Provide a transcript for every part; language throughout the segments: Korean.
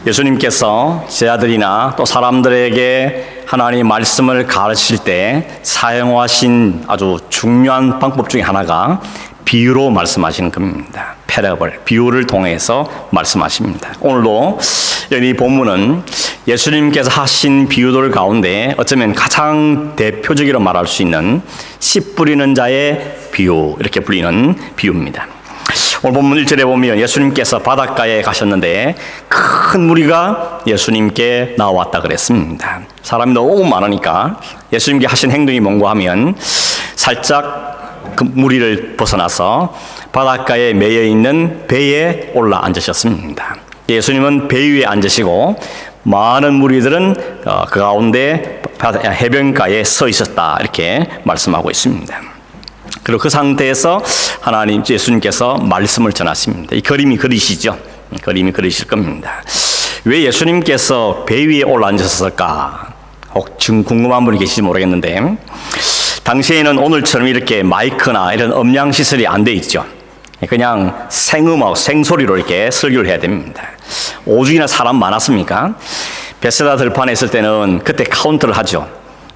예수님께서 제자들이나 또 사람들에게 하나님의 말씀을 가르칠 때 사용하신 아주 중요한 방법 중에 하나가 비유로 말씀하시는 겁니다. 패러블, 비유를 통해서 말씀하십니다. 오늘도 이 본문은 예수님께서 하신 비유들 가운데 어쩌면 가장 대표적으로 말할 수 있는 씨 뿌리는 자의 비유, 이렇게 불리는 비유입니다. 오늘 본문 1절에 보면 예수님께서 바닷가에 가셨는데 큰 무리가 예수님께 나왔다 그랬습니다. 사람이 너무 많으니까 예수님께 하신 행동이 뭔가 하면 살짝 그 무리를 벗어나서 바닷가에 매여 있는 배에 올라 앉으셨습니다. 예수님은 배 위에 앉으시고 많은 무리들은 그 가운데 해변가에 서 있었다, 이렇게 말씀하고 있습니다. 그리고 그 상태에서 하나님 예수님께서 말씀을 전하십니다. 이 그림이 그리시죠. 그림이 그리실 겁니다. 왜 예수님께서 배 위에 올라앉으셨을까? 혹 지금 궁금한 분이 계실지 모르겠는데, 당시에는 오늘처럼 이렇게 마이크나 이런 음량 시설이 안 돼 있죠. 그냥 생음악, 생소리로 이렇게 설교를 해야 됩니다. 오죽이나 사람 많았습니까? 베세다 들판에 있을 때는 그때 카운트를 하죠.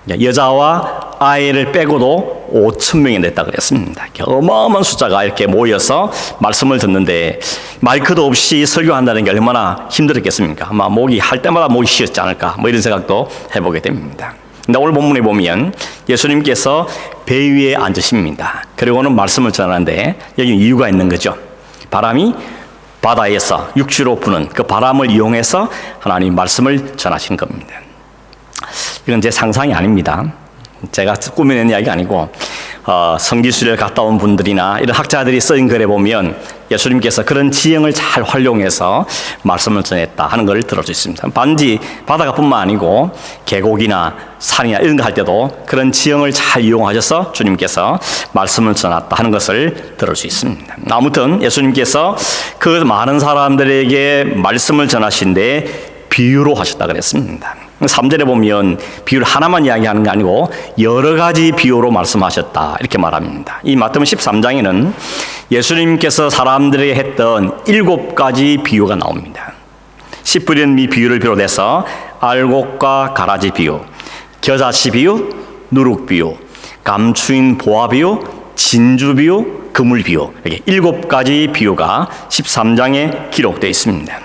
여자와 아이를 빼고도 5,000명이 됐다 그랬습니다. 어마어마한 숫자가 이렇게 모여서 말씀을 듣는데 마이크도 없이 설교한다는 게 얼마나 힘들었겠습니까? 아마 목이 할 때마다 목이 쉬었지 않을까, 이런 생각도 해보게 됩니다. 근데 오늘 본문에 보면 예수님께서 배 위에 앉으십니다. 그리고는 말씀을 전하는데 여기 이유가 있는 거죠. 바람이 바다에서 육지로 부는 그 바람을 이용해서 하나님 말씀을 전하신 겁니다. 이건 제 상상이 아닙니다. 제가 꾸며낸 이야기가 아니고 성지순례를 갔다 온 분들이나 이런 학자들이 쓴 글에 보면 예수님께서 그런 지형을 잘 활용해서 말씀을 전했다 하는 걸 들을 수 있습니다. 단지 바다가뿐만 아니고 계곡이나 산이나 이런 거 할 때도 그런 지형을 잘 이용하셔서 주님께서 말씀을 전했다 하는 것을 들을 수 있습니다. 아무튼 예수님께서 그 많은 사람들에게 말씀을 전하신데 비유로 하셨다 그랬습니다. 3절에 보면 비유를 하나만 이야기하는 게 아니고 여러 가지 비유로 말씀하셨다, 이렇게 말합니다. 이 마태복음 13장에는 예수님께서 사람들에게 했던 7가지 비유가 나옵니다. 씨 뿌리는 이 비유를 비롯해서 알곡과 가라지 비유, 겨자씨 비유, 누룩 비유, 감추인 보화 비유, 진주 비유, 그물 비유, 이렇게 7가지 비유가 13장에 기록되어 있습니다.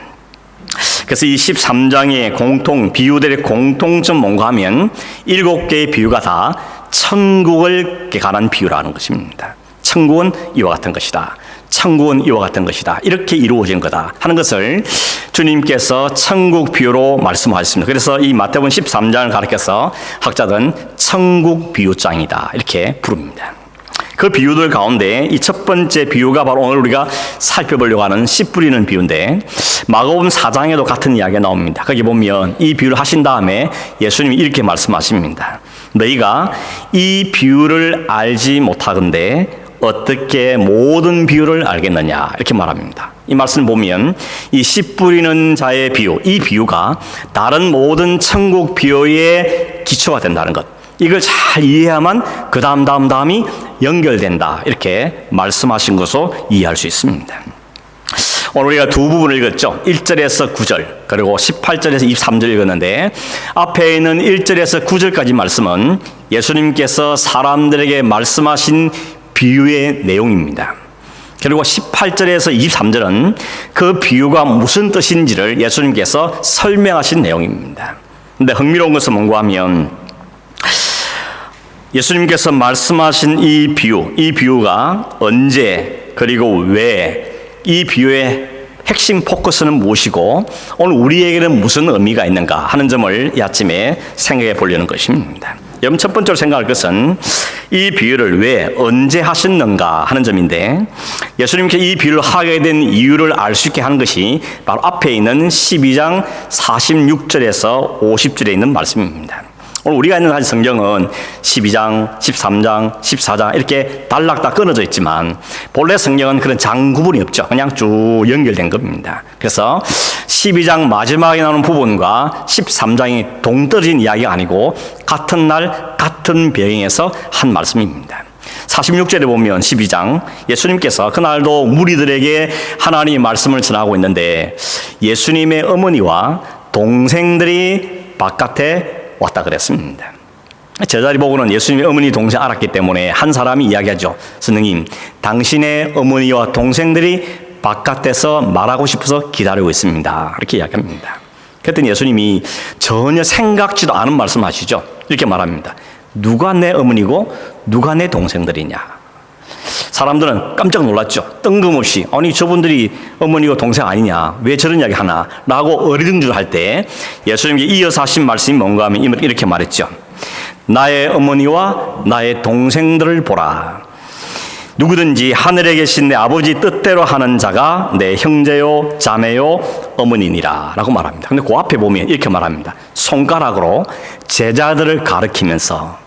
그래서 이 13장의 비유들의 공통점 뭔가 하면 7개의 비유가 다 천국을 관한 비유라는 것입니다. 천국은 이와 같은 것이다, 천국은 이와 같은 것이다, 이렇게 이루어진 거다 하는 것을 주님께서 천국 비유로 말씀하셨습니다. 그래서 이 마태복음 13장을 가리켜서 학자들은 천국 비유장이다, 이렇게 부릅니다. 그 비유들 가운데 이 첫 번째 비유가 바로 오늘 우리가 살펴보려고 하는 씨 뿌리는 비유인데, 마가복음 4장에도 같은 이야기가 나옵니다. 거기 보면 이 비유를 하신 다음에 예수님이 이렇게 말씀하십니다. 너희가 이 비유를 알지 못하건대 어떻게 모든 비유를 알겠느냐, 이렇게 말합니다. 이 말씀을 보면 이 씨 뿌리는 자의 비유, 이 비유가 다른 모든 천국 비유의 기초가 된다는 것, 이걸 잘 이해하면 그 다음이 연결된다, 이렇게 말씀하신 것으로 이해할 수 있습니다. 오늘 우리가 두 부분을 읽었죠. 1절에서 9절 그리고 18절에서 23절 읽었는데, 앞에 있는 1절에서 9절까지 말씀은 예수님께서 사람들에게 말씀하신 비유의 내용입니다. 그리고 18절에서 23절은 그 비유가 무슨 뜻인지를 예수님께서 설명하신 내용입니다. 근데 흥미로운 것은 뭔가 하면 예수님께서 말씀하신 이 비유가 언제 그리고 왜, 이 비유의 핵심 포커스는 무엇이고 오늘 우리에게는 무슨 의미가 있는가 하는 점을 이 아침에 생각해 보려는 것입니다. 여러분, 첫 번째로 생각할 것은 이 비유를 왜, 언제 하셨는가 하는 점인데, 예수님께서 이 비유를 하게 된 이유를 알 수 있게 하는 것이 바로 앞에 있는 12장 46절에서 50절에 있는 말씀입니다. 오늘 우리가 있는 성경은 12장, 13장, 14장 이렇게 단락다 끊어져 있지만 본래 성경은 그런 장 구분이 없죠. 그냥 쭉 연결된 겁니다. 그래서 12장 마지막에 나오는 부분과 13장이 동떨어진 이야기가 아니고 같은 날 같은 배경에서 한 말씀입니다. 46절에 보면 12장 예수님께서 그날도 무리들에게 하나님의 말씀을 전하고 있는데 예수님의 어머니와 동생들이 바깥에 왔다 그랬습니다. 제자리 보고는 예수님의 어머니 동생 알았기 때문에 한 사람이 이야기하죠. 선생님, 당신의 어머니와 동생들이 바깥에서 말하고 싶어서 기다리고 있습니다. 이렇게 이야기합니다. 그랬더니 예수님이 전혀 생각지도 않은 말씀하시죠. 이렇게 말합니다. 누가 내 어머니고 누가 내 동생들이냐. 사람들은 깜짝 놀랐죠. 뜬금없이 아니 저분들이 어머니고 동생 아니냐, 왜 저런 이야기 하나 라고 어리둥절할 때 예수님께 이어서 하신 말씀이 뭔가 하면 이렇게 말했죠. 나의 어머니와 나의 동생들을 보라. 누구든지 하늘에 계신 내 아버지 뜻대로 하는 자가 내 형제요 자매요 어머니니라 라고 말합니다. 근데 그 앞에 보면 이렇게 말합니다. 손가락으로 제자들을 가리키면서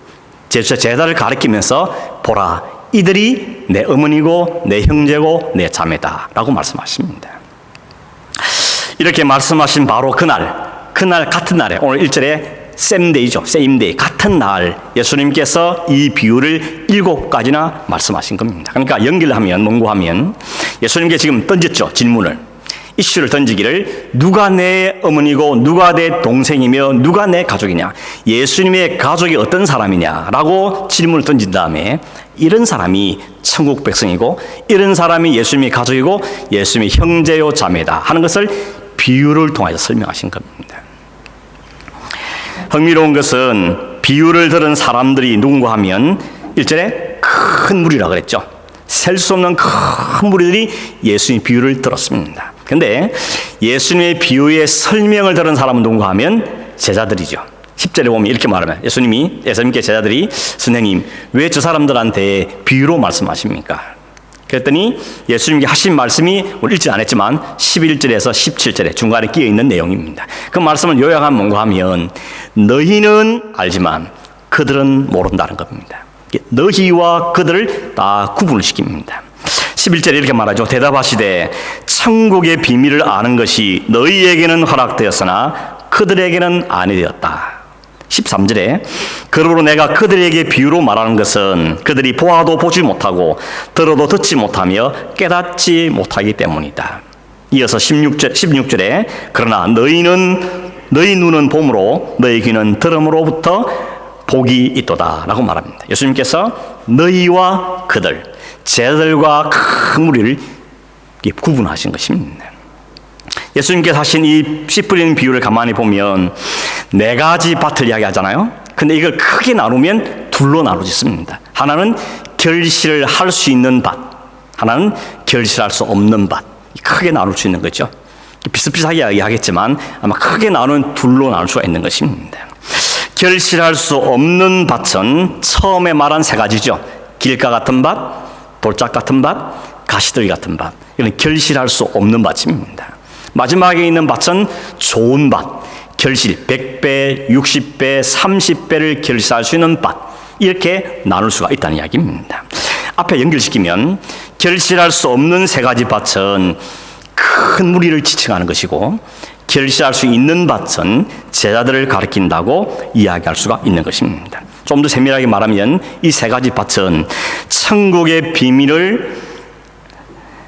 보라, 이들이 내 어머니고 내 형제고 내 자매다 라고 말씀하십니다. 이렇게 말씀하신 바로 그날 같은 날에 오늘 1절에 셈데이죠. 세임데이 같은 날 예수님께서 이 비유를 7가지나 말씀하신 겁니다. 그러니까 연결하면 농구하면 예수님께 지금 던졌죠. 질문을. 이슈를 던지기를 누가 내 어머니고 누가 내 동생이며 누가 내 가족이냐. 예수님의 가족이 어떤 사람이냐라고 질문을 던진 다음에 이런 사람이 천국 백성이고 이런 사람이 예수님의 가족이고 예수님의 형제요 자매다 하는 것을 비유를 통해서 설명하신 겁니다. 흥미로운 것은 비유를 들은 사람들이 누군가 하면 1절에 큰 무리라 그랬죠. 셀 수 없는 큰 무리들이 예수님의 비유를 들었습니다. 그런데 예수님의 비유의 설명을 들은 사람은 누군가 하면 제자들이죠. 10절에 보면 이렇게 말하면 예수님께 제자들이 선생님 왜 저 사람들한테 비유로 말씀하십니까? 그랬더니 예수님께 하신 말씀이 오늘 읽지 않았지만 11절에서 17절에 중간에 끼어 있는 내용입니다. 그 말씀을 요약하면 뭔가 하면 너희는 알지만 그들은 모른다는 겁니다. 너희와 그들을 다 구분을 시킵니다. 11절에 이렇게 말하죠. 대답하시되 천국의 비밀을 아는 것이 너희에게는 허락되었으나 그들에게는 아니 되었다. 13절에 그러므로 내가 그들에게 비유로 말하는 것은 그들이 보아도 보지 못하고 들어도 듣지 못하며 깨닫지 못하기 때문이다. 이어서 16절에 그러나 너희 눈은 봄으로 너희 귀는 들음으로부터 복이 있도다 라고 말합니다. 예수님께서 너희와 그들, 제자들과 큰 무리를 구분하신 것입니다. 예수님께서 하신 이 씨 뿌리는 비유를 가만히 보면 4가지 밭을 이야기하잖아요. 근데 이걸 크게 나누면 둘로 나누어집니다. 하나는 결실을 할 수 있는 밭, 하나는 결실할 수 없는 밭. 크게 나눌 수 있는 거죠. 비슷비슷하게 이야기하겠지만 아마 크게 나누는 둘로 나눌 수가 있는 것입니다. 결실할 수 없는 밭은 처음에 말한 3가지죠. 길가 같은 밭, 돌짝 같은 밭, 가시더기 같은 밭. 이건 결실할 수 없는 밭입니다. 마지막에 있는 밭은 좋은 밭, 결실 100배, 60배, 30배를 결실할 수 있는 밭. 이렇게 나눌 수가 있다는 이야기입니다. 앞에 연결시키면 결실할 수 없는 3가지 밭은 큰 무리를 지칭하는 것이고 결실할 수 있는 밭은 제자들을 가리킨다고 이야기할 수가 있는 것입니다. 좀 더 세밀하게 말하면 이 3가지 밭은 천국의 비밀을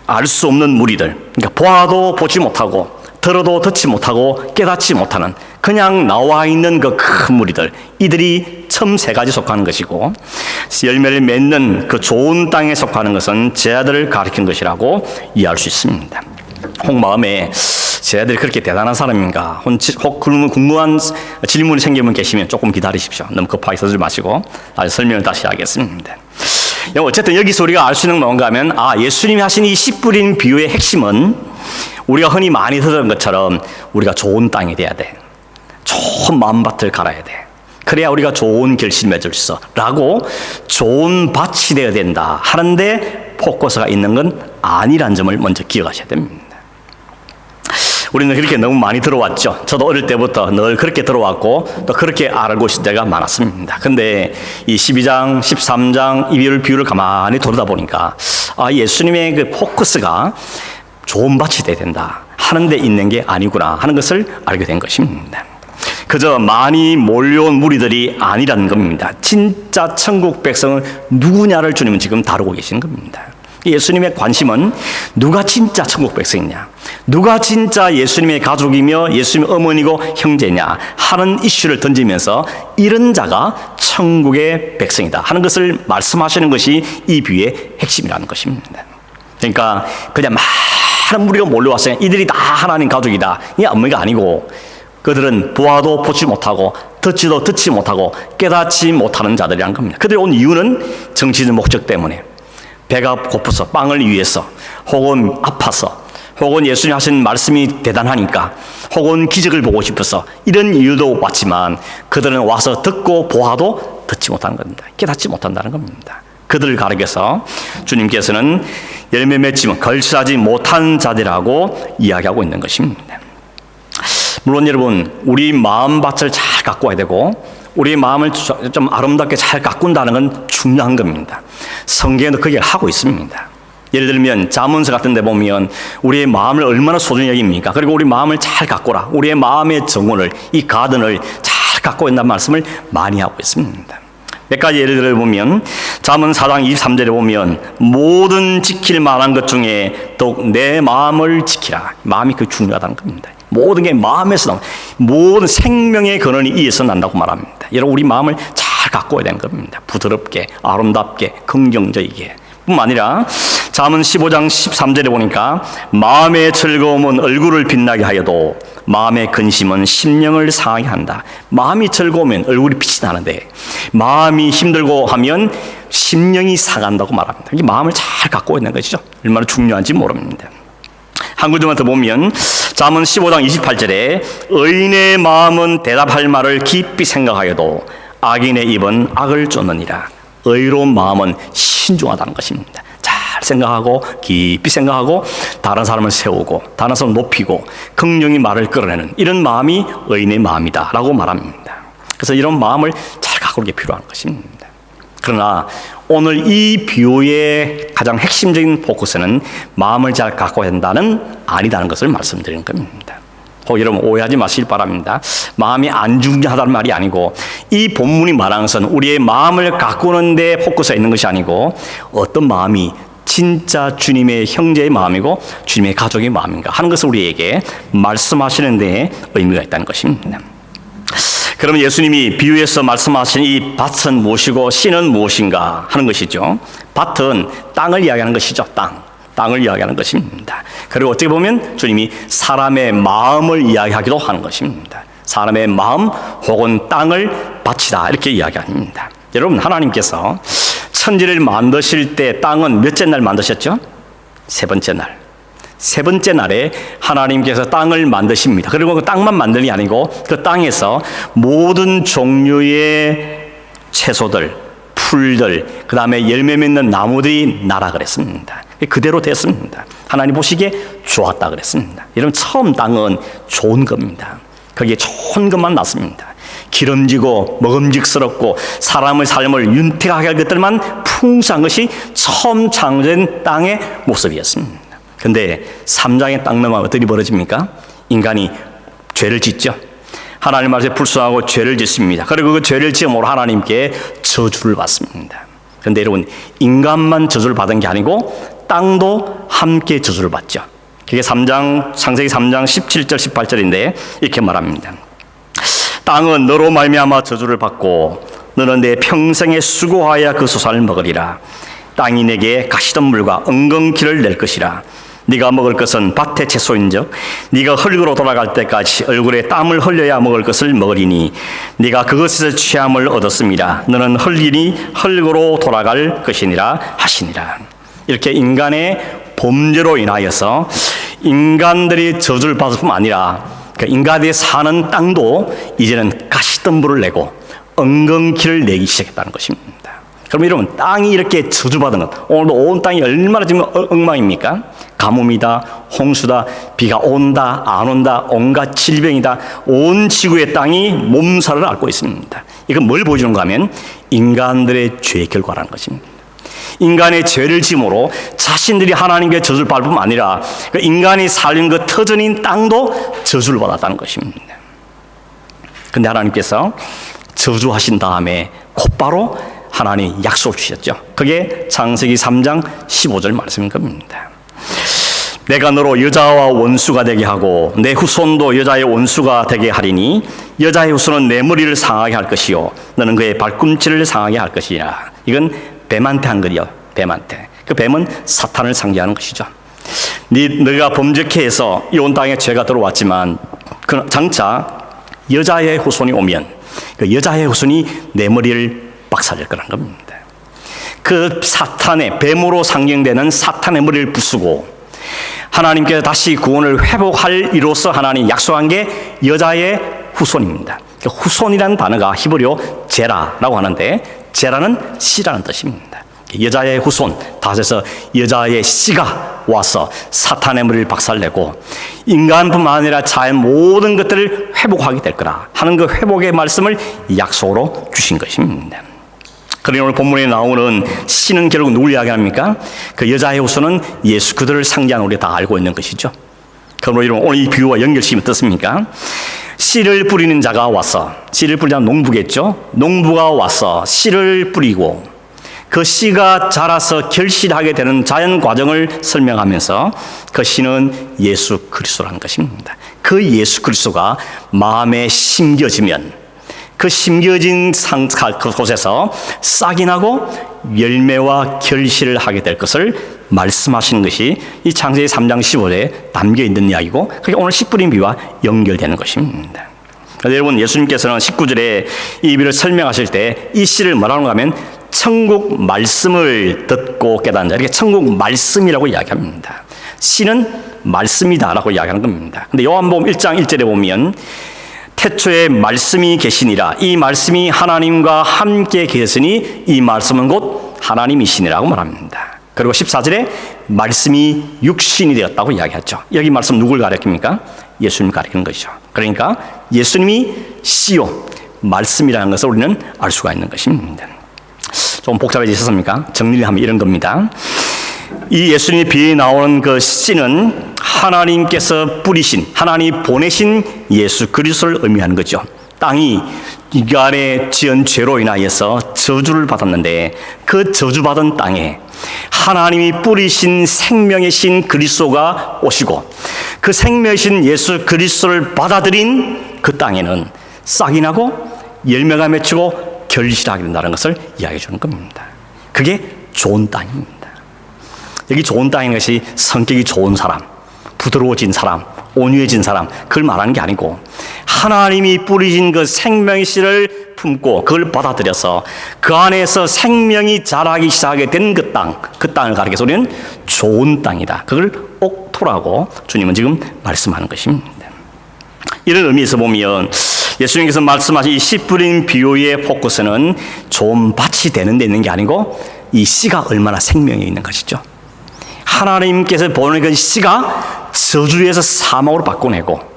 알 수 없는 무리들, 그러니까 보아도 보지 못하고 들어도 듣지 못하고 깨닫지 못하는 그냥 나와 있는 그 큰 무리들, 이들이 처음 3가지 속하는 것이고 열매를 맺는 그 좋은 땅에 속하는 것은 제자들을 가리킨 것이라고 이해할 수 있습니다. 혹 마음에 제자들이 그렇게 대단한 사람인가 혹 궁금한 질문이 생기면 계시면 조금 기다리십시오. 너무 급하게 서지 마시고 설명을 다시 하겠습니다. 어쨌든 여기서 우리가 알 수 있는 뭔가 하면 예수님이 하신 이 씨 뿌린 비유의 핵심은 우리가 흔히 많이 들은 것처럼 우리가 좋은 땅이 돼야 돼. 좋은 마음밭을 갈아야 돼. 그래야 우리가 좋은 결실 맺을 수 있어 라고 좋은 밭이 되어야 된다 하는데 포커스가 있는 건 아니란 점을 먼저 기억하셔야 됩니다. 우리는 그렇게 너무 많이 들어왔죠. 저도 어릴 때부터 늘 그렇게 들어왔고 또 그렇게 알고 있을 때가 많았습니다. 근데 이 12장, 13장 이 비유를 가만히 돌아다 보니까 예수님의 그 포커스가 좋은 밭이 돼야 된다 하는 데 있는 게 아니구나 하는 것을 알게 된 것입니다. 그저 많이 몰려온 무리들이 아니라는 겁니다. 진짜 천국 백성은 누구냐를 주님은 지금 다루고 계시는 겁니다. 예수님의 관심은 누가 진짜 천국 백성이냐, 누가 진짜 예수님의 가족이며 예수님의 어머니고 형제냐 하는 이슈를 던지면서 이런 자가 천국의 백성이다 하는 것을 말씀하시는 것이 이 비유의 핵심이라는 것입니다. 그러니까 그냥 많은 무리가 몰려왔어요. 이들이 다 하나님 가족이다. 이 의미가 아니고 그들은 보아도 보지 못하고 듣지도 듣지 못하고 깨닫지 못하는 자들이란 겁니다. 그들이 온 이유는 정치적 목적 때문에 배가 고파서 빵을 위해서, 혹은 아파서, 혹은 예수님 하신 말씀이 대단하니까, 혹은 기적을 보고 싶어서 이런 이유도 왔지만 그들은 와서 듣고 보아도 듣지 못하는 겁니다. 깨닫지 못한다는 겁니다. 그들을 가리켜서 주님께서는 열매 맺지 걸치하지 못한 자들이라고 이야기하고 있는 것입니다. 물론 여러분, 우리 마음밭을 잘 가꿔야 되고 우리 마음을 좀 아름답게 잘 가꾼다는 건 중요한 겁니다. 성경에도 그게 하고 있습니다. 예를 들면 잠언서 같은 데 보면 우리의 마음을 얼마나 소중히 여깁니까? 그리고 우리 마음을 잘 가꾸라. 우리의 마음의 정원을, 이 가든을 잘 가꾸고 있다는 말씀을 많이 하고 있습니다. 몇 가지 예를 들어보면 잠언 4장 23절에 보면 모든 지킬 만한 것 중에 더욱 내 마음을 지키라. 마음이 그 중요하다는 겁니다. 모든 게 마음에서 나옵니다. 모든 생명의 근원이 이에서 난다고 말합니다. 여러분, 우리 마음을 잘 가꿔야 되는 겁니다. 부드럽게, 아름답게, 긍정적이게 뿐만 아니라 잠언 15장 13절에 보니까 마음의 즐거움은 얼굴을 빛나게 하여도 마음의 근심은 심령을 상하게 한다. 마음이 즐거우면 얼굴이 빛이 나는데 마음이 힘들고 하면 심령이 상한다고 말합니다. 이 마음을 잘 갖고 있는 것이죠. 얼마나 중요한지 모릅니다. 한 구절만 더 보면 잠언 15장 28절에 의인의 마음은 대답할 말을 깊이 생각하여도 악인의 입은 악을 쫓느니라. 의로운 마음은 신중하다는 것입니다. 잘 생각하고 깊이 생각하고 다른 사람을 세우고 다른 사람을 높이고 긍정의 말을 끌어내는 이런 마음이 의인의 마음이다 라고 말합니다. 그래서 이런 마음을 잘 가꾸는 게 필요한 것입니다. 그러나 오늘 이 비유의 가장 핵심적인 포커스는 마음을 잘 가꿔야 한다는 아니다는 것을 말씀드리는 겁니다. 여러분 오해하지 마시길 바랍니다. 마음이 안 중요하다는 말이 아니고 이 본문이 말하는 것은 우리의 마음을 가꾸는 데 포커스가 있는 것이 아니고 어떤 마음이 진짜 주님의 형제의 마음이고 주님의 가족의 마음인가 하는 것을 우리에게 말씀하시는 데 의미가 있다는 것입니다. 그러면 예수님이 비유에서 말씀하신 이 밭은 무엇이고 씨는 무엇인가 하는 것이죠. 밭은 땅을 이야기하는 것이죠. 땅을 이야기하는 것입니다. 그리고 어떻게 보면 주님이 사람의 마음을 이야기하기도 하는 것입니다. 사람의 마음 혹은 땅을 밭이다 이렇게 이야기합니다. 여러분, 하나님께서 천지를 만드실 때 땅은 몇째 날 만드셨죠? 세 번째 날. 세 번째 날에 하나님께서 땅을 만드십니다. 그리고 그 땅만 만드는 게 아니고 그 땅에서 모든 종류의 채소들, 풀들, 그 다음에 열매 맺는 나무들이 나라 그랬습니다. 그대로 됐습니다. 하나님 보시기에 좋았다 그랬습니다. 여러분, 처음 땅은 좋은 겁니다. 거기에 좋은 것만 났습니다. 기름지고 먹음직스럽고 사람의 삶을 윤택하게 할 것들만 풍성한 것이 처음 창조된 땅의 모습이었습니다. 그런데 3장에 딱 넘어가면 어떻게 벌어집니까? 인간이 죄를 짓죠. 하나님 말씀에 불순하고 죄를 짓습니다. 그리고 그 죄를 지음으로 하나님께 저주를 받습니다. 그런데 여러분, 인간만 저주를 받은 게 아니고 땅도 함께 저주를 받죠. 그게 창세기 3장 17절 18절인데 이렇게 말합니다. 땅은 너로 말미암아 저주를 받고 너는 내 평생에 수고하여 그 소산을 먹으리라. 땅이 내게 가시덤불과 엉겅퀴를 낼 것이라. 네가 먹을 것은 밭의 채소인즉 네가 흙으로 돌아갈 때까지 얼굴에 땀을 흘려야 먹을 것을 먹으리니 네가 그것에서 취함을 얻었음이라. 너는 흙이니 흙으로 돌아갈 것이니라 하시니라. 이렇게 인간의 범죄로 인하여서 인간들이 저주를 받을 뿐만 아니라 그 인간들이 사는 땅도 이제는 가시덤불을 내고 엉겅퀴를 내기 시작했다는 것입니다. 그럼 여러분, 땅이 이렇게 저주받은 것, 오늘도 온 땅이 얼마나 지금 엉망입니까? 가뭄이다, 홍수다, 비가 온다, 안 온다, 온갖 질병이다. 온 지구의 땅이 몸살을 앓고 있습니다. 이건 뭘 보여주는가 하면 인간들의 죄의 결과라는 것입니다. 인간의 죄를 짐으로 자신들이 하나님께 저주를 받을 뿐만 아니라 그 인간이 살린 그 터전인 땅도 저주를 받았다는 것입니다. 근데 하나님께서 저주하신 다음에 곧바로 하나님 약속을 주셨죠. 그게 창세기 3장 15절 말씀인 겁니다. 내가 너로 여자와 원수가 되게 하고 내 후손도 여자의 원수가 되게 하리니 여자의 후손은 내 머리를 상하게 할 것이요 너는 그의 발꿈치를 상하게 할 것이라. 이건 뱀한테 한 거리요. 뱀한테. 그 뱀은 사탄을 상징하는 것이죠. 너가 범죄케 해서 이 온 땅에 죄가 들어왔지만 그 장차 여자의 후손이 오면 그 여자의 후손이 내 머리를 박살낼 거라는 겁니다. 그 사탄의 뱀으로 상징되는 사탄의 머리를 부수고 하나님께서 다시 구원을 회복할 이로써 하나님 약속한 게 여자의 후손입니다. 후손이라는 단어가 히브리어 제라라고 하는데 제라는 씨라는 뜻입니다. 여자의 후손, 다섯에서 여자의 씨가 와서 사탄의 머리를 박살내고 인간뿐만 아니라 자연 모든 것들을 회복하게 될 거라 하는 그 회복의 말씀을 약속으로 주신 것입니다. 그러니 오늘 본문에 나오는 씨는 결국 누굴 이야기합니까? 그 여자의 후손은 예수 그들을 상징하는 우리가 다 알고 있는 것이죠. 그러므로 오늘 이 비유와 연결시키면 어떻습니까? 씨를 뿌리는 자가 와서, 씨를 뿌리자는 농부겠죠. 농부가 와서 씨를 뿌리고 그 씨가 자라서 결실하게 되는 자연 과정을 설명하면서 그 씨는 예수 그리스도라는 것입니다. 그 예수 그리스도가 마음에 심겨지면 그 심겨진 그곳에서 싹이 나고 열매와 결실을 하게 될 것을 말씀하시는 것이 이 창세기 3장 15절에 담겨 있는 이야기고 그게 오늘 씨 뿌린 비유와 연결되는 것입니다. 여러분, 예수님께서는 19절에 이 비유를 설명하실 때 이 씨를 뭐라고 하면 천국 말씀을 듣고 깨닫는 자, 이렇게 천국 말씀이라고 이야기합니다. 씨는 말씀이다라고 이야기하는 겁니다. 근데 요한복음 1장 1절에 보면 태초에 말씀이 계시니라. 이 말씀이 하나님과 함께 계시니 이 말씀은 곧 하나님이시니라고 말합니다. 그리고 14절에 말씀이 육신이 되었다고 이야기하죠. 여기 말씀 누굴 가리킵니까? 예수님 가리키는 것이죠. 그러니까 예수님이 씨요 말씀이라는 것을 우리는 알 수가 있는 것입니다. 좀 복잡해지셨습니까? 정리를 하면 이런 겁니다. 이 예수님의 비유에 나오는 그 씨는 하나님께서 뿌리신, 하나님 보내신 예수 그리스도를 의미하는 거죠. 땅이 인간의 지은 죄로 인하여서 저주를 받았는데 그 저주받은 땅에 하나님이 뿌리신 생명의 신 그리스도가 오시고 그 생명의 신 예수 그리스도를 받아들인 그 땅에는 싹이 나고 열매가 맺히고 결실하게 된다는 것을 이야기해 주는 겁니다. 그게 좋은 땅입니다. 여기 좋은 땅인 것이 성격이 좋은 사람, 부드러워진 사람, 온유해진 사람, 그걸 말하는 게 아니고 하나님이 뿌리신 그 생명의 씨를 품고 그걸 받아들여서 그 안에서 생명이 자라기 시작하게 된 그 땅, 그 땅을 가리켜서 우리는 좋은 땅이다. 그걸 옥토라고 주님은 지금 말씀하는 것입니다. 이런 의미에서 보면 예수님께서 말씀하신 이 씨 뿌린 비유의 포커스는 좋은 밭이 되는 데 있는 게 아니고 이 씨가 얼마나 생명이 있는 것이죠. 하나님께서 보내는 씨가 저주에서 사망으로 바꿔내고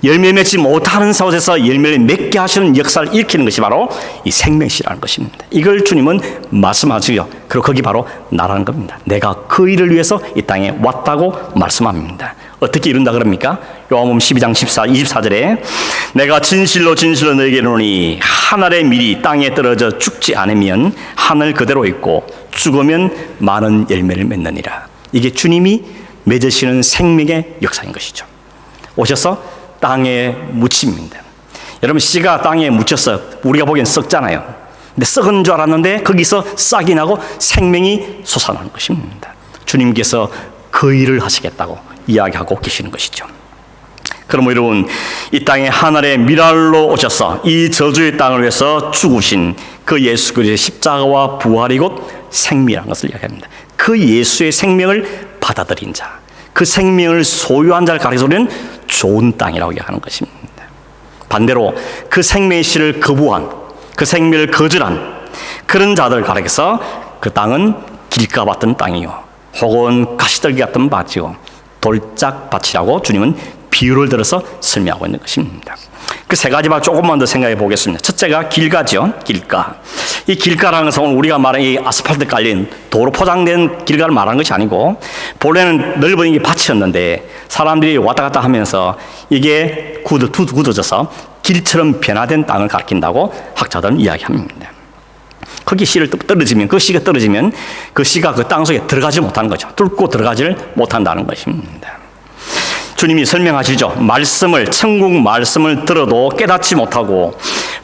열매 맺지 못하는 곳에서 열매를 맺게 하시는 역사를 일으키는 것이 바로 이 생명씨라는 것입니다. 이걸 주님은 말씀하시죠. 그리고 거기 바로 나라는 겁니다. 내가 그 일을 위해서 이 땅에 왔다고 말씀합니다. 어떻게 이룬다 그럽니까? 요한복음 12장 24절에 내가 진실로 진실로 너에게 이르노니 하늘의 밀이 땅에 떨어져 죽지 않으면 하늘 그대로 있고 죽으면 많은 열매를 맺느니라. 이게 주님이 맺으시는 생명의 역사인 것이죠. 오셔서 땅에 묻힙니다. 여러분, 씨가 땅에 묻혀서 우리가 보기엔 썩잖아요. 근데 썩은 줄 알았는데 거기서 싹이 나고 생명이 솟아나는 것입니다. 주님께서 그 일을 하시겠다고 이야기하고 계시는 것이죠. 그럼 여러분, 이 땅에 하늘의 미랄로 오셔서 이 저주의 땅을 위해서 죽으신 그 예수 그리스도의 십자가와 부활이 곧 생명이라는 것을 이야기합니다. 그 예수의 생명을 받아들인 자, 그 생명을 소유한 자를 가리켜서 우리는 좋은 땅이라고 이야기하는 것입니다. 반대로 그 생명의 씨를 거부한, 그 생명을 거절한 그런 자들을 가리켜서 그 땅은 길가 같은 땅이요 혹은 가시떨기 같은 밭이요 돌짝밭이라고 주님은 비유를 들어서 설명하고 있는 것입니다. 그 세 가지 바 조금만 더 생각해 보겠습니다. 첫째가 길가죠. 길가. 이 길가라는 것은 오늘 우리가 말하는 이 아스팔트 깔린 도로 포장된 길가를 말하는 것이 아니고 본래는 넓은 이 밭이었는데 사람들이 왔다 갔다 하면서 이게 굳어져서 길처럼 변화된 땅을 가리킨다고 학자들은 이야기합니다. 거기 씨를 떨어지면 그 씨가 떨어지면 그 씨가 그 땅 속에 들어가지 못하는 거죠. 뚫고 들어가지를 못한다는 것입니다. 주님이 설명하시죠. 말씀을 천국 말씀을 들어도 깨닫지 못하고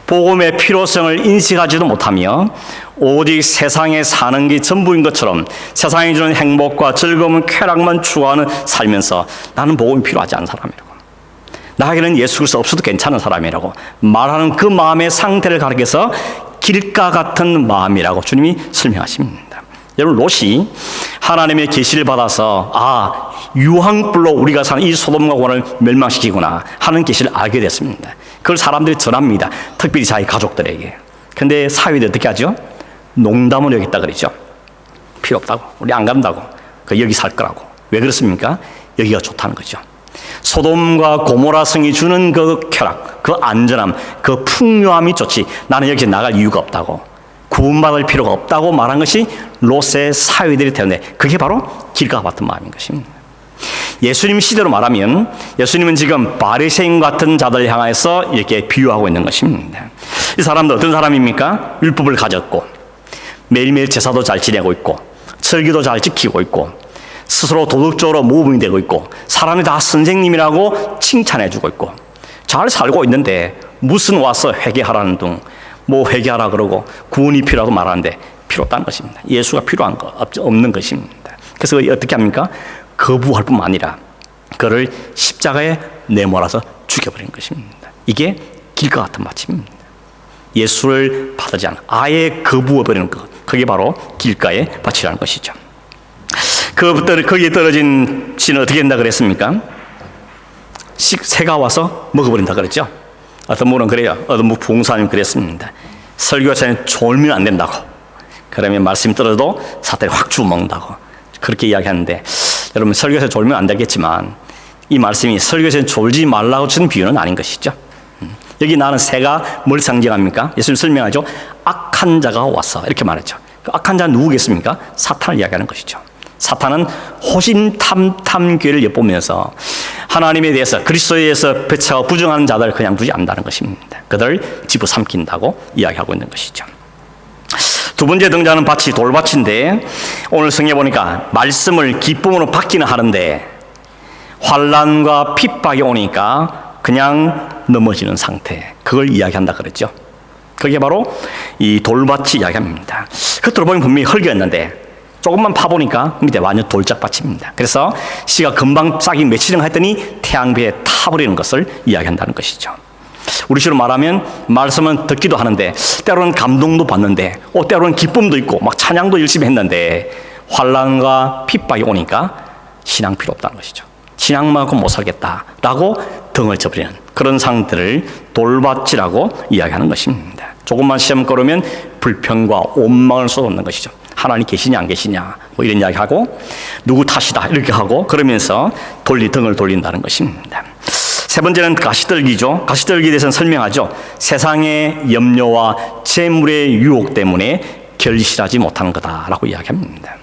복음의 필요성을 인식하지도 못하며 오직 세상에 사는 게 전부인 것처럼 세상이 주는 행복과 즐거움은 쾌락만 추구하는 살면서 나는 복음이 필요하지 않은 사람이라고, 나에게는 예수 그리스도 없어도 괜찮은 사람이라고 말하는 그 마음의 상태를 가리켜서 길가 같은 마음이라고 주님이 설명하십니다. 여러분, 롯이 하나님의 계시를 받아서 유황불로 우리가 사는 이 소돔과 고모라를 멸망시키구나 하는 계시를 알게 됐습니다. 그걸 사람들이 전합니다. 특별히 자기 가족들에게. 근데 사회들이 어떻게 하죠? 농담을 여기 있다 그러죠. 필요 없다고, 우리 안 간다고, 여기 살 거라고. 왜 그렇습니까? 여기가 좋다는 거죠. 소돔과 고모라 성이 주는 그 쾌락, 그 안전함, 그 풍요함이 좋지 나는 여기서 나갈 이유가 없다고, 구원받을 필요가 없다고 말한 것이 롯의 사회들이 되는데, 그게 바로 길가 같은 마음인 것입니다. 예수님 시대로 말하면 예수님은 지금 바리새인 같은 자들 향해서 이렇게 비유하고 있는 것입니다. 이 사람들 어떤 사람입니까? 율법을 가졌고 매일매일 제사도 잘 지내고 있고 설교도 잘 지키고 있고 스스로 도덕적으로 모범이 되고 있고 사람이 다 선생님이라고 칭찬해주고 있고 잘 살고 있는데 무슨 와서 회개하라는 둥, 뭐 회개하라 그러고 구원이 필요하다고 말하는데 필요 없다는 것입니다. 예수가 필요한 거 없는 것입니다. 그래서 어떻게 합니까? 거부할 뿐만 아니라 그를 십자가에 내몰아서 죽여버린 것입니다. 이게 길가 같은 마침입니다. 예수를 받지 않아 아예 거부해버리는 것, 그게 바로 길가의 밭이라는 것이죠. 거기에 떨어진 씨는 어떻게 된다 그랬습니까? 새가 와서 먹어버린다 그랬죠. 어떤 분은 그래요. 어떤 부흥사님 그랬습니다. 설교자는 졸면 안 된다고, 그러면 말씀이 떨어져도 사탄이 확 주워먹는다고 그렇게 이야기하는데, 여러분, 설교에서 졸면 안 되겠지만 이 말씀이 설교에서 졸지 말라고 주는 비유는 아닌 것이죠. 여기 나는 새가 뭘 상징합니까? 예수님 설명하죠. 악한 자가 왔어, 이렇게 말했죠. 그 악한 자는 누구겠습니까? 사탄을 이야기하는 것이죠. 사탄은 호신탐탐교회를 엿보면서 하나님에 대해서 그리스도에 대해서 배차고 부정하는 자들을 그냥 두지 않는다는 것입니다. 그들을 집어삼킨다고 이야기하고 있는 것이죠. 두 번째 등장하는 밭이 돌밭인데, 오늘 성경에 보니까 말씀을 기쁨으로 받기는 하는데 환난과 핍박이 오니까 그냥 넘어지는 상태, 그걸 이야기한다 그랬죠. 그게 바로 이 돌밭이 이야기합니다. 겉으로 보면 분명히 흙이었는데 조금만 파보니까 밑에 완전 돌짝밭입니다. 그래서 씨가 금방 싹이 맺히려고 했더니 태양비에 타버리는 것을 이야기한다는 것이죠. 우리 식으로 말하면 말씀은 듣기도 하는데 때로는 감동도 받는데 때로는 기쁨도 있고 막 찬양도 열심히 했는데 환난과 핍박이 오니까 신앙 필요 없다는 것이죠. 신앙만큼 못 살겠다라고 등을 져버리는 그런 상태를 돌밭이라고 이야기하는 것입니다. 조금만 시험 걸으면 불평과 원망을 쏟아놓는 것이죠. 하나님 계시냐 안 계시냐 뭐 이런 이야기하고 누구 탓이다 이렇게 하고 그러면서 등을 돌린다는 것입니다. 세 번째는 가시떨기죠. 가시떨기에 대해서는 설명하죠. 세상의 염려와 재물의 유혹 때문에 결실하지 못하는 거다라고 이야기합니다.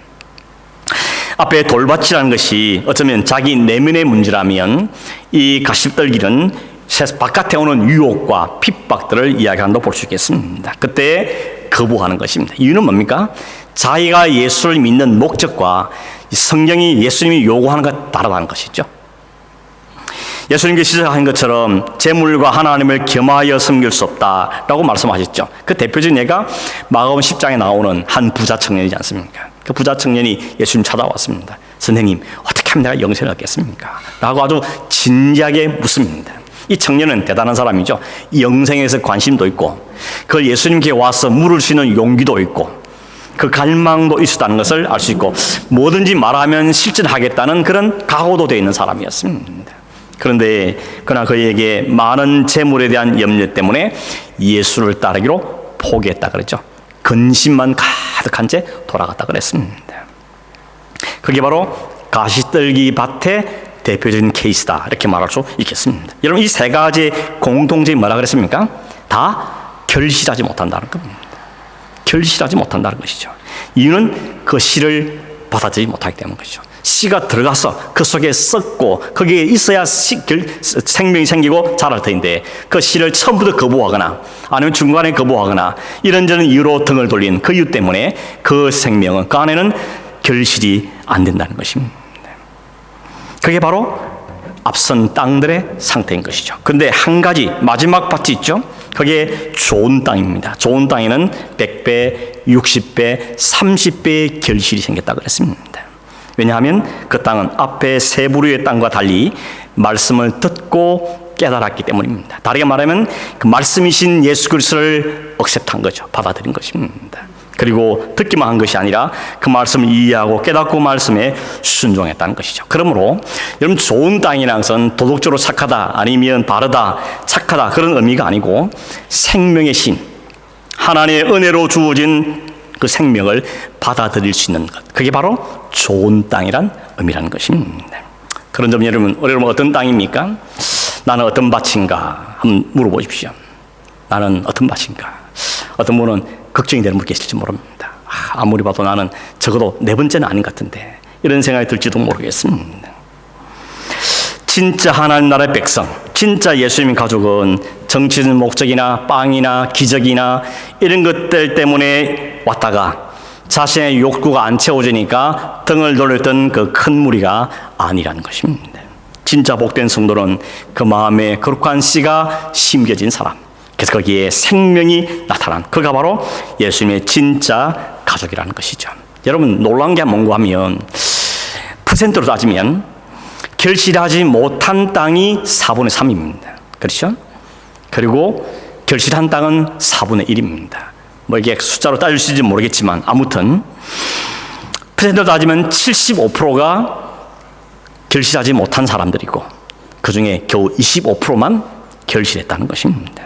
앞에 돌밭이라는 것이 어쩌면 자기 내면의 문제라면 이 가시떨기는 바깥에 오는 유혹과 핍박들을 이야기한다고 볼 수 있겠습니다. 그때 거부하는 것입니다. 이유는 뭡니까? 자기가 예수를 믿는 목적과 성경이 예수님이 요구하는 것 다르다는 것이죠. 예수님께서 시작한 것처럼 재물과 하나님을 겸하여 섬길 수 없다라고 말씀하셨죠. 그 대표적인 예가 마가복음 10장에 나오는 한 부자 청년이지 않습니까? 그 부자 청년이 예수님 찾아왔습니다. 선생님, 어떻게 하면 내가 영생을 얻겠습니까? 라고 아주 진지하게 묻습니다. 이 청년은 대단한 사람이죠. 영생에서 관심도 있고 그걸 예수님께 와서 물을 수 있는 용기도 있고 그 갈망도 있었다는 것을 알 수 있고 뭐든지 말하면 실천하겠다는 그런 각오도 되어 있는 사람이었습니다. 그런데 그러나 그에게 많은 재물에 대한 염려 때문에 예수를 따르기로 포기했다 그랬죠. 근심만 가득한 채 돌아갔다 그랬습니다. 그게 바로 가시떨기 밭의 대표적인 케이스다 이렇게 말할 수 있겠습니다. 여러분, 이 세 가지의 공통점이 뭐라 그랬습니까? 다 결실하지 못한다는 겁니다. 결실하지 못한다는 것이죠. 이유는 그 씨를 받아들이지 못하기 때문인 것이죠. 씨가 들어가서 그 속에 썩고 거기에 있어야 생명이 생기고 자랄 터인데 그 씨를 처음부터 거부하거나 아니면 중간에 거부하거나 이런저런 이유로 등을 돌린 그 이유 때문에 그 생명은 그 안에는 결실이 안 된다는 것입니다. 그게 바로 앞선 땅들의 상태인 것이죠. 그런데 한 가지 마지막 밭이 있죠. 그게 좋은 땅입니다. 좋은 땅에는 100배, 60배, 30배의 결실이 생겼다고 그랬습니다. 왜냐하면 그 땅은 앞에 세 부류의 땅과 달리 말씀을 듣고 깨달았기 때문입니다. 다르게 말하면 그 말씀이신 예수 그리스도를 억셉트한 거죠. 받아들인 것입니다. 그리고 듣기만 한 것이 아니라 그 말씀을 이해하고 깨닫고 말씀에 순종했다는 것이죠. 그러므로 여러분 좋은 땅이라는 것은 도덕적으로 착하다 아니면 바르다 착하다 그런 의미가 아니고 생명의 신 하나님의 은혜로 주어진 그 생명을 받아들일 수 있는 것, 그게 바로 좋은 땅이란 의미라는 것입니다. 그런 점 여러분 어떤 땅입니까? 나는 어떤 밭인가 한번 물어보십시오. 나는 어떤 밭인가? 어떤 분은 걱정이 되는 분 계실지 모릅니다. 아무리 봐도 나는 적어도 네 번째는 아닌 것 같은데 이런 생각이 들지도 모르겠습니다. 진짜 하나님 나라의 백성, 진짜 예수님 가족은 정치적 목적이나 빵이나 기적이나 이런 것들 때문에 왔다가 자신의 욕구가 안 채워지니까 등을 돌렸던 그 큰 무리가 아니라는 것입니다. 진짜 복된 성도는 그 마음에 거룩한 씨가 심겨진 사람, 그래서 거기에 생명이 나타난 그가 바로 예수님의 진짜 가족이라는 것이죠. 여러분 놀라운 게 뭔가 하면 퍼센트로 따지면 결실하지 못한 땅이 4분의 3입니다. 그렇죠? 그리고 결실한 땅은 4분의 1입니다. 뭐 이게 숫자로 따질 수 있을지 모르겠지만 아무튼 퍼센트로 따지면 75%가 결실하지 못한 사람들이고 그 중에 겨우 25%만 결실했다는 것입니다.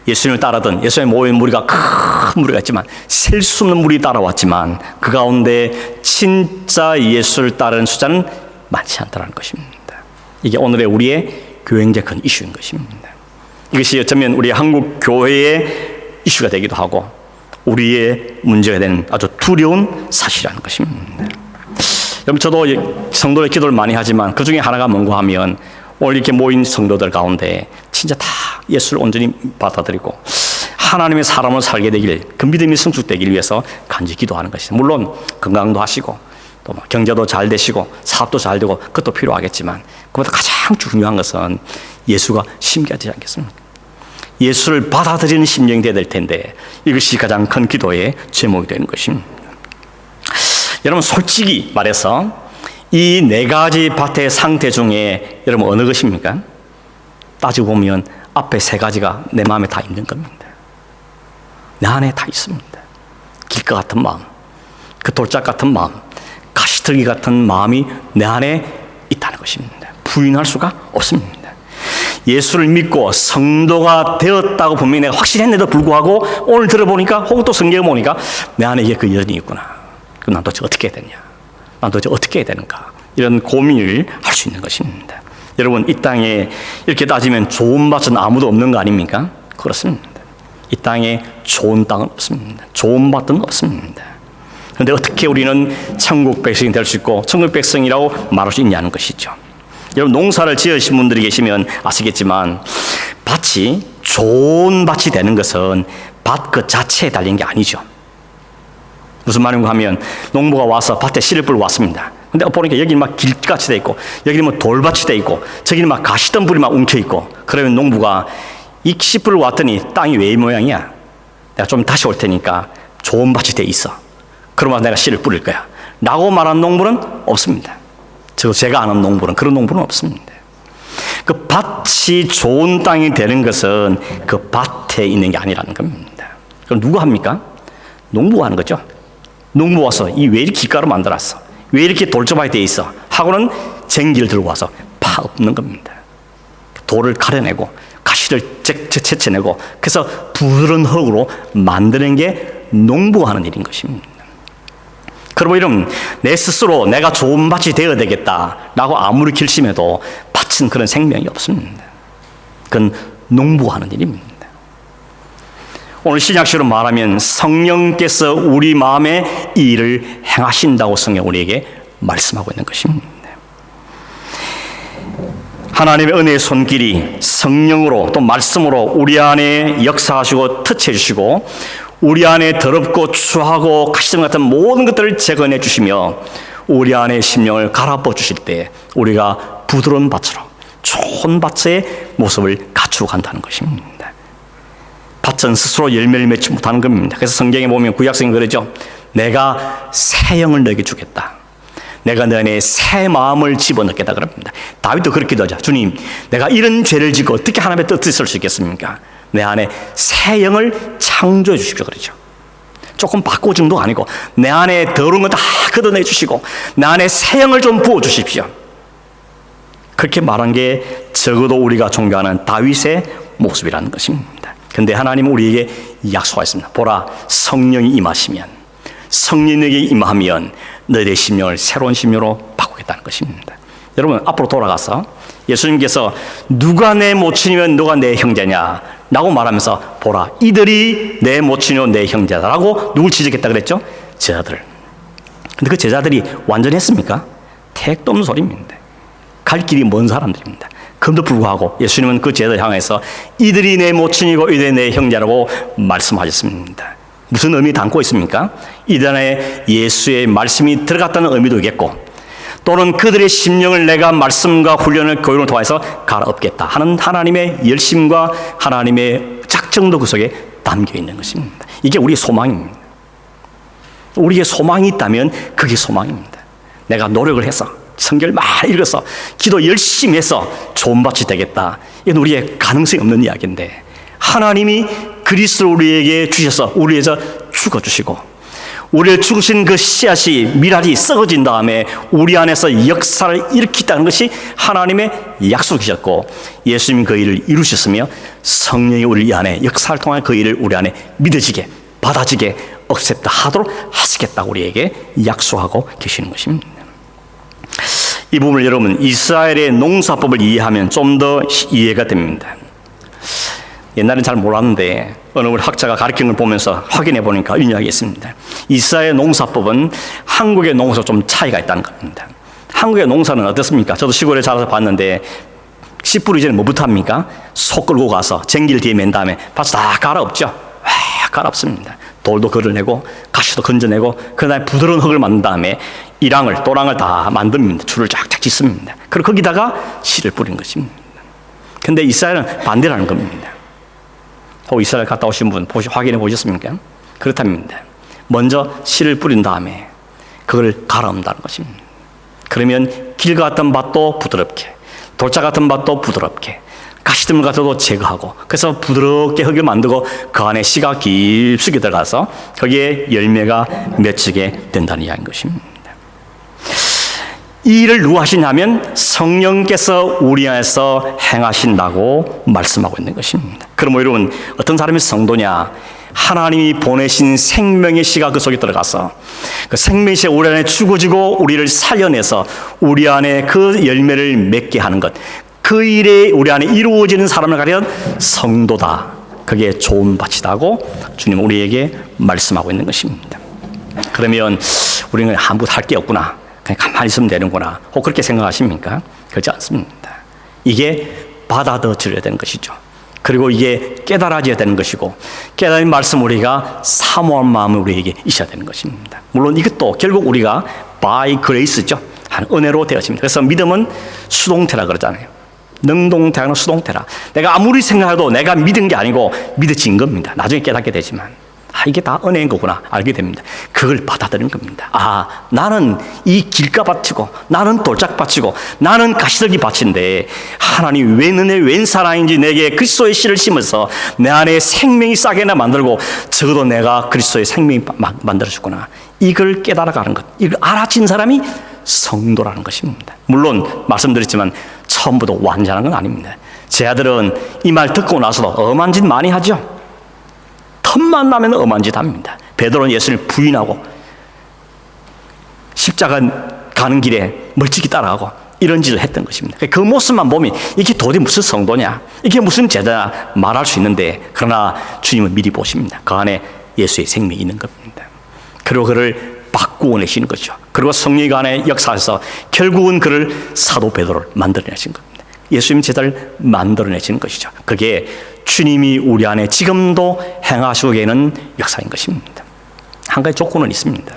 예수님을 따르던 예수님의 모인 무리가 큰 무리가 있지만 셀 수 없는 무리 따라왔지만 그 가운데 진짜 예수를 따르는 숫자는 많지 않다는 것입니다. 이게 오늘의 우리의 교회의 큰 이슈인 것입니다. 이것이 어쩌면 우리 한국 교회의 이슈가 되기도 하고 우리의 문제가 되는 아주 두려운 사실이라는 것입니다. 여러분 저도 성도의 기도를 많이 하지만 그 중에 하나가 뭔가 하면 오늘 이렇게 모인 성도들 가운데 진짜 다 예수를 온전히 받아들이고 하나님의 사람으로 살게 되길, 그 믿음이 성숙되길 위해서 간절히 기도하는 것이죠. 물론 건강도 하시고 또 경제도 잘 되시고 사업도 잘 되고 그것도 필요하겠지만 그보다 가장 중요한 것은 예수가 심겨지지 않겠습니까? 예수를 받아들이는 심령이 되어야 될 텐데 이것이 가장 큰 기도의 제목이 되는 것입니다. 여러분 솔직히 말해서 이 네 가지 밭의 상태 중에 여러분 어느 것입니까? 따지고 보면 앞에 세 가지가 내 마음에 다 있는 겁니다. 내 안에 다 있습니다. 길가 같은 마음, 그 돌짝 같은 마음, 가시떨기 같은 마음이 내 안에 있다는 것입니다. 부인할 수가 없습니다. 예수를 믿고 성도가 되었다고 분명히 내가 확신했는데도 불구하고 오늘 들어보니까 혹은 또 성경을 보니까 내 안에 이게 그 여전히 있구나. 그럼 난 도대체 어떻게 해야 되냐? 난 도대체 어떻게 해야 되는가? 이런 고민을 할 수 있는 것입니다. 여러분 이 땅에 이렇게 따지면 좋은 밭은 아무도 없는 거 아닙니까? 그렇습니다. 이 땅에 좋은 땅은 없습니다. 좋은 밭은 없습니다. 그런데 어떻게 우리는 천국 백성이 될 수 있고 천국 백성이라고 말할 수 있냐는 것이죠. 여러분 농사를 지으신 분들이 계시면 아시겠지만 밭이 좋은 밭이 되는 것은 밭 그 자체에 달린 게 아니죠. 무슨 말인가 하면 농부가 와서 밭에 씨를 뿌리고 왔습니다. 근데 보니까 여기 막 길같이 돼 있고 여기는 뭐 돌밭이 돼 있고 저기는 막 가시덤불이 막 웅켜 있고 그러면 농부가 이 씨 뿌리고 왔더니 땅이 왜 이 모양이야? 내가 좀 다시 올 테니까 좋은 밭이 돼 있어. 그러면 내가 씨를 뿌릴 거야. 라고 말한 농부는 없습니다. 제가 아는 농부는 그런 농부는 없습니다. 그 밭이 좋은 땅이 되는 것은 그 밭에 있는 게 아니라는 겁니다. 그럼 누가 합니까? 농부가 하는 거죠. 농부 와서 이 왜 이렇게 길가로 만들었어? 왜 이렇게 돌조박이 돼 있어? 하고는 쟁기를 들고 와서 파 엎는 겁니다. 돌을 가려내고 가시를 채쳐내고 그래서 부드러운 흙으로 만드는 게 농부가 하는 일인 것입니다. 그러면 이런 내 스스로 내가 좋은 밭이 되어야 되겠다라고 아무리 결심해도 밭은 그런 생명이 없습니다. 그건 농부가 하는 일입니다. 오늘 신약식으로 말하면 성령께서 우리 마음에 이 일을 행하신다고 성경 우리에게 말씀하고 있는 것입니다. 하나님의 은혜의 손길이 성령으로 또 말씀으로 우리 안에 역사하시고 터치해 주시고 우리 안에 더럽고 추하고 가시덤 같은 모든 것들을 제거해 주시며 우리 안에 심령을 갈아엎어 주실 때 우리가 부드러운 밭으로 좋은 밭의 모습을 갖추고 간다는 것입니다. 밭은 스스로 열매를 맺지 못하는 겁니다. 그래서 성경에 보면 구약성이 그러죠. 내가 새 영을 너에게 주겠다. 내가 너 안에 새 마음을 집어넣겠다 그럽니다. 다윗도 그렇기도 하죠. 주님, 내가 이런 죄를 짓고 어떻게 하나님의 뜻을 쓸 수 있겠습니까? 내 안에 새 영을 창조해 주십시오 그러죠. 조금 바꿔 정도가 아니고 내 안에 더러운 거 다 걷어내 주시고 내 안에 새 영을 좀 부어 주십시오. 그렇게 말한 게 적어도 우리가 존경하는 다윗의 모습이라는 것입니다. 그런데 하나님은 우리에게 약속하셨습니다. 보라, 성령이 임하시면, 성령에게 임하면 너희의 심령을 새로운 심령으로 바꾸겠다는 것입니다. 여러분, 앞으로 돌아가서 예수님께서 누가 내 모친이면 누가 내 형제냐 라고 말하면서 보라, 이들이 내 모친이요 내 형제다라고 누굴 지적했다 그랬죠? 제자들. 근데 그 제자들이 완전히 했습니까? 택도 없는 소리입니다. 갈 길이 먼 사람들입니다. 그럼에도 불구하고 예수님은 그 제자들 향해서 이들이 내 모친이고 이들이 내 형제라고 말씀하셨습니다. 무슨 의미 담고 있습니까? 이들 안에 예수의 말씀이 들어갔다는 의미도 있겠고 또는 그들의 심령을 내가 말씀과 훈련을 교육을 통해서 갈아엎겠다 하는 하나님의 열심과 하나님의 작정도 그 속에 담겨 있는 것입니다. 이게 우리의 소망입니다. 우리의 소망이 있다면 그게 소망입니다. 내가 노력을 해서 성경을 많이 읽어서 기도 열심히 해서 좋은 밭이 되겠다. 이건 우리의 가능성이 없는 이야기인데 하나님이 그리스도를 우리에게 주셔서 우리 위해서 죽어주시고 우리를 죽으신 그 씨앗이 미랄이 썩어진 다음에 우리 안에서 역사를 일으키다는 것이 하나님의 약속이셨고 예수님이 그 일을 이루셨으며 성령이 우리 안에 역사를 통한 그 일을 우리 안에 믿어지게 받아지게 억셉트 하도록 하시겠다고 우리에게 약속하고 계시는 것입니다. 이 부분을 여러분 이스라엘의 농사법을 이해하면 좀 더 이해가 됩니다. 옛날엔 잘 몰랐는데 어느 우리 학자가 가르친 걸 보면서 확인해 보니까 이야기가 있습니다. 이스라엘 농사법은 한국의 농사와 좀 차이가 있다는 겁니다. 한국의 농사는 어떻습니까? 저도 시골에 자라서 봤는데 씨 뿌리기 전에 뭐부터 합니까? 소 끌고 가서 쟁기를 뒤에 맨 다음에 밭을 다 갈아엎죠. 갈아엎습니다. 돌도 걸어내고 가시도 건져내고 그 다음에 부드러운 흙을 만든 다음에 이랑을 또랑을 다 만듭니다. 줄을 쫙쫙 짓습니다. 그리고 거기다가 씨를 뿌리는 것입니다. 근데 이스라엘은 반대라는 겁니다. 혹 이스라엘 갔다 오신 분 확인해 보셨습니까? 그렇답니다. 먼저 씨를 뿌린 다음에 그걸 갈아엎는다는 것입니다. 그러면 길 같은 밭도 부드럽게 돌자 같은 밭도 부드럽게 가시덤 같아도 제거하고 그래서 부드럽게 흙을 만들고 그 안에 씨가 깊숙이 들어가서 거기에 열매가 맺히게 된다는 이야기인 것입니다. 이 일을 누가 하시냐면 성령께서 우리 안에서 행하신다고 말씀하고 있는 것입니다. 그럼 여러분 어떤 사람이 성도냐? 하나님이 보내신 생명의 씨가 그 속에 들어가서 그 생명의 씨가 우리 안에 죽어지고 우리를 살려내서 우리 안에 그 열매를 맺게 하는 것, 그 일에 우리 안에 이루어지는 사람을 가리면 성도다. 그게 좋은 밭이다고 주님 우리에게 말씀하고 있는 것입니다. 그러면 우리는 아무것도 할 게 없구나. 그냥 가만히 있으면 되는구나. 혹 그렇게 생각하십니까? 그렇지 않습니다. 이게 받아들여야 되는 것이죠. 그리고 이게 깨달아져야 되는 것이고 깨달은 말씀 우리가 사모한 마음이 우리에게 있어야 되는 것입니다. 물론 이것도 결국 우리가 by grace죠. 한 은혜로 되어집니다. 그래서 믿음은 수동태라 그러잖아요. 능동태하는 수동태라. 내가 아무리 생각해도 내가 믿은 게 아니고 믿어진 겁니다. 나중에 깨닫게 되지만 이게 다 은혜인 거구나 알게 됩니다. 그걸 받아들이는 겁니다. 나는 이 길가밭이고 나는 돌짝밭이고 나는 가시더기 밭인데 하나님 웬 은혜 웬 사랑인지 내게 그리스도의 씨를 심어서 내 안에 생명이 싹이나 만들고 적어도 내가 그리스도의 생명이 만들어주구나. 이걸 깨달아가는 것, 이걸 알아진 사람이 성도라는 것입니다. 물론 말씀드렸지만 처음부터 완전한 건 아닙니다. 제 아들은 이 말 듣고 나서도 엄한 짓 많이 하죠. 틈만 나면 엄한 짓 합니다. 베드로는 예수를 부인하고 십자가 가는 길에 멀찍이 따라가고 이런 짓을 했던 것입니다. 그 모습만 보면 이게 도대체 무슨 성도냐, 이게 무슨 제자냐 말할 수 있는데 그러나 주님은 미리 보십니다. 그 안에 예수의 생명이 있는 겁니다. 그리고 그를 받고 바꾸어내시는 거죠. 그리고 성령의 안에 역사에서 결국은 그를 사도 베드로를 만들어내신 겁니다. 예수님 제자를 만들어내시는 것이죠. 그게 주님이 우리 안에 지금도 행하시고 계는 역사인 것입니다. 한 가지 조건은 있습니다.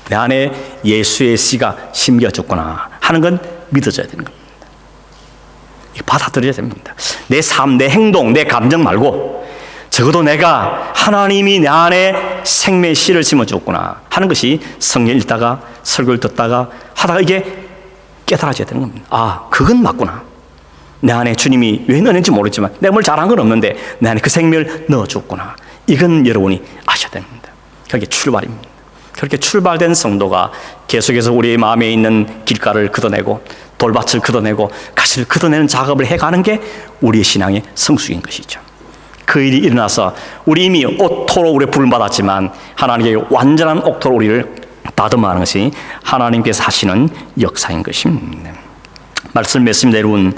내 안에 예수의 씨가 심겨졌구나 하는 건 믿어져야 되는 겁니다. 받아들여야 됩니다. 내 삶, 내 행동, 내 감정 말고 적어도 내가 하나님이 내 안에 생명의 씨를 심어줬구나 하는 것이 성경 읽다가 설교를 듣다가 하다가 이게 깨달아져야 되는 겁니다. 아, 그건 맞구나. 내 안에 주님이 왜 넣었는지 모르지만 내가 뭘 잘한 건 없는데 내 안에 그 생명을 넣어줬구나. 이건 여러분이 아셔야 됩니다. 그게 출발입니다. 그렇게 출발된 성도가 계속해서 우리의 마음에 있는 길가를 걷어내고 돌밭을 걷어내고 가시를 걷어내는 작업을 해가는 게 우리의 신앙의 성숙인 것이죠. 그 일이 일어나서 우리 이미 옥토로 우리 부름 받았지만 하나님께 완전한 옥토로 우리를 다듬어하는 것이 하나님께서 하시는 역사인 것입니다. 말씀 맺습니다. 여러분,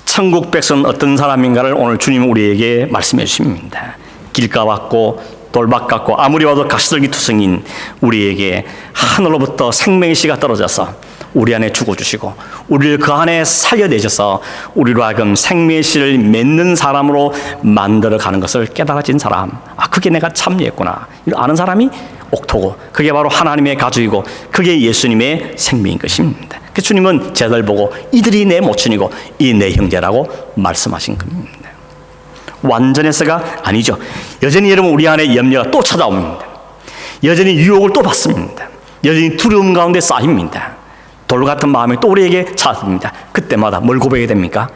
천국 백성은 어떤 사람인가를 오늘 주님은 우리에게 말씀해 주십니다. 길가 같고 돌밭 같고 아무리 봐도 가시들기투성인 우리에게 하늘로부터 생명의 씨가 떨어져서 우리 안에 죽어주시고 우리를 그 안에 살려내셔서 우리로 하여금 생명의 씨를 맺는 사람으로 만들어가는 것을 깨달아진 사람, 아, 그게 내가 참여했구나 이걸 아는 사람이 옥토고 그게 바로 하나님의 가족이고 그게 예수님의 생명인 것입니다. 그 주님은 제자들 보고 이들이 내 모친이고 이 내 형제라고 말씀하신 겁니다. 완전해서가 아니죠. 여전히 여러분 우리 안에 염려가 또 찾아옵니다. 여전히 유혹을 또 받습니다. 여전히 두려움 가운데 쌓입니다. 돌 같은 마음이 또 우리에게 찾아옵니다. 그때마다 뭘 고백해야 됩니까?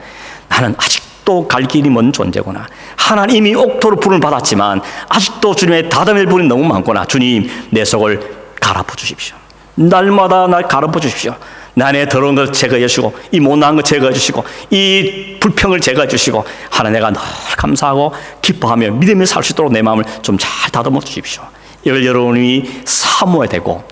나는 아직도 갈 길이 먼 존재구나. 하나님이 옥토로 부름을 받았지만 아직도 주님의 다듬을 분이 너무 많구나. 주님, 내 속을 갈아엎어 주십시오. 날마다 날 갈아엎어 주십시오. 내 안에 더러운 걸 제거해 주시고 이 못나은 걸 제거해 주시고 이 불평을 제거해 주시고 하나님 내가 늘 감사하고 기뻐하며 믿으며 살 수 있도록 내 마음을 좀 잘 다듬어 주십시오. 이걸 여러분이 사모해야 되고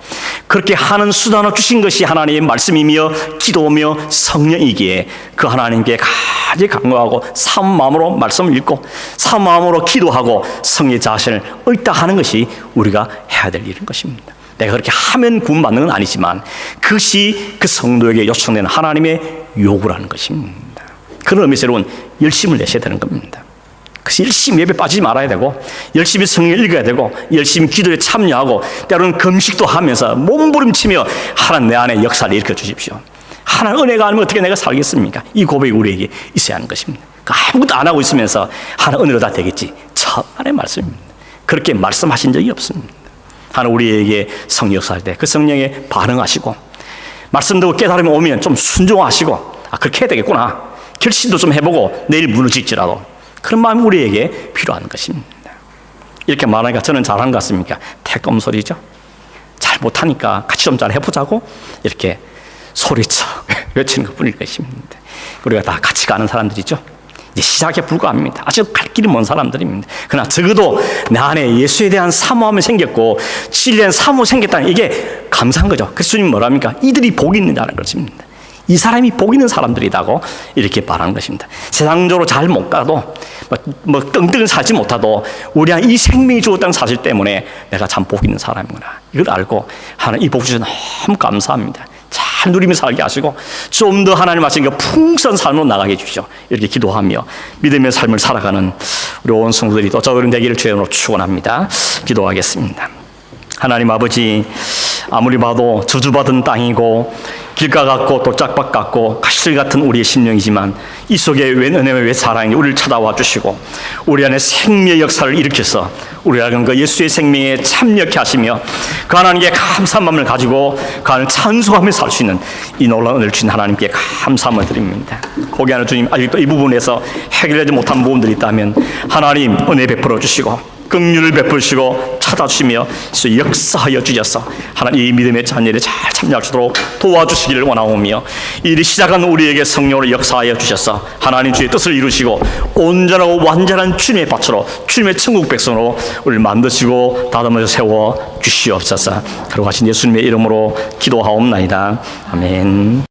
그렇게 하는 수단을 주신 것이 하나님의 말씀이며 기도며 성령이기에 그 하나님께 가지 간구하고 사모 마음으로 말씀을 읽고 사모 마음으로 기도하고 성의 자신을 의탁하는 것이 우리가 해야 될 일인 것입니다. 내가 그렇게 하면 구원받는 건 아니지만 그것이 그 성도에게 요청되는 하나님의 요구라는 것입니다. 그런 의미에서 여러분 열심을 내셔야 되는 겁니다. 그래서 열심히 예배 빠지지 말아야 되고 열심히 성경 읽어야 되고 열심히 기도에 참여하고 때로는 금식도 하면서 몸부림치며 하나님 내 안에 역사를 일으켜 주십시오. 하나님 은혜가 아니면 어떻게 내가 살겠습니까? 이 고백이 우리에게 있어야 하는 것입니다. 아무것도 안 하고 있으면서 하나님 은혜로 다 되겠지. 천만의 말씀입니다. 그렇게 말씀하신 적이 없습니다. 하나님 우리에게 성령 역사할 때 그 성령에 반응하시고 말씀 듣고 깨달음이 오면 좀 순종하시고 아 그렇게 해야 되겠구나. 결심도 좀 해보고 내일 무너질지라도 그런 마음이 우리에게 필요한 것입니다. 이렇게 말하니까 저는 잘하는 것 같습니까? 태검소리죠. 잘 못하니까 같이 좀 잘 해보자고 이렇게 소리쳐 외치는 것뿐일 것입니다. 우리가 다 같이 가는 사람들이죠. 이제 시작에 불과합니다. 아직 갈 길이 먼 사람들입니다. 그러나 적어도 내 안에 예수에 대한 사모함이 생겼고 진리에 대한 사모가 생겼다는 이게 감사한 거죠. 그래서 주님 뭐랍니까? 이들이 복이 있는 자라는 것입니다. 이 사람이 복 있는 사람들이라고 이렇게 말하는 것입니다. 세상적으로 잘 못 가도 뭐 떵떵 살지 못하도 우리 이 생명이 주었다는 사실 때문에 내가 참 복 있는 사람이구나. 이걸 알고 하나님 이 복 주셔서 너무 감사합니다. 잘 누리며 살게 하시고 좀 더 하나님 하신 그 풍성한 삶으로 나가게 해주시오. 이렇게 기도하며 믿음의 삶을 살아가는 우리 온 성도들이 또 저런 되기를 주님으로 축원합니다. 기도하겠습니다. 하나님 아버지, 아무리 봐도 저주받은 땅이고 길가 같고 돌짝밭 같고 가시들 같은 우리의 심령이지만 이 속에 왜 은혜와 왜 사랑이 우리를 찾아와 주시고 우리 안에 생명의 역사를 일으켜서 우리 안에 그 예수의 생명에 참여케 하시며 그 하나님께 감사한 마음을 가지고 그 하나님을 찬송하며 살 수 있는 이 놀라운 은혜를 주신 하나님께 감사함을 드립니다. 거기 안에 주님 아직도 이 부분에서 해결하지 못한 부분들이 있다면 하나님 은혜 베풀어 주시고 긍휼을 베푸시고 찾아주시며 역사하여 주셔서 하나님 이 믿음의 잔일에 잘 참여할 수 있도록 도와주시기를 원하오며 이리 시작한 우리에게 성령으로 역사하여 주셔서 하나님 주의 뜻을 이루시고 온전하고 완전한 주님의 밭으로 주님의 천국 백성으로 우리를 만드시고 다듬어 세워 주시옵소서. 거룩하신 예수님의 이름으로 기도하옵나이다. 아멘.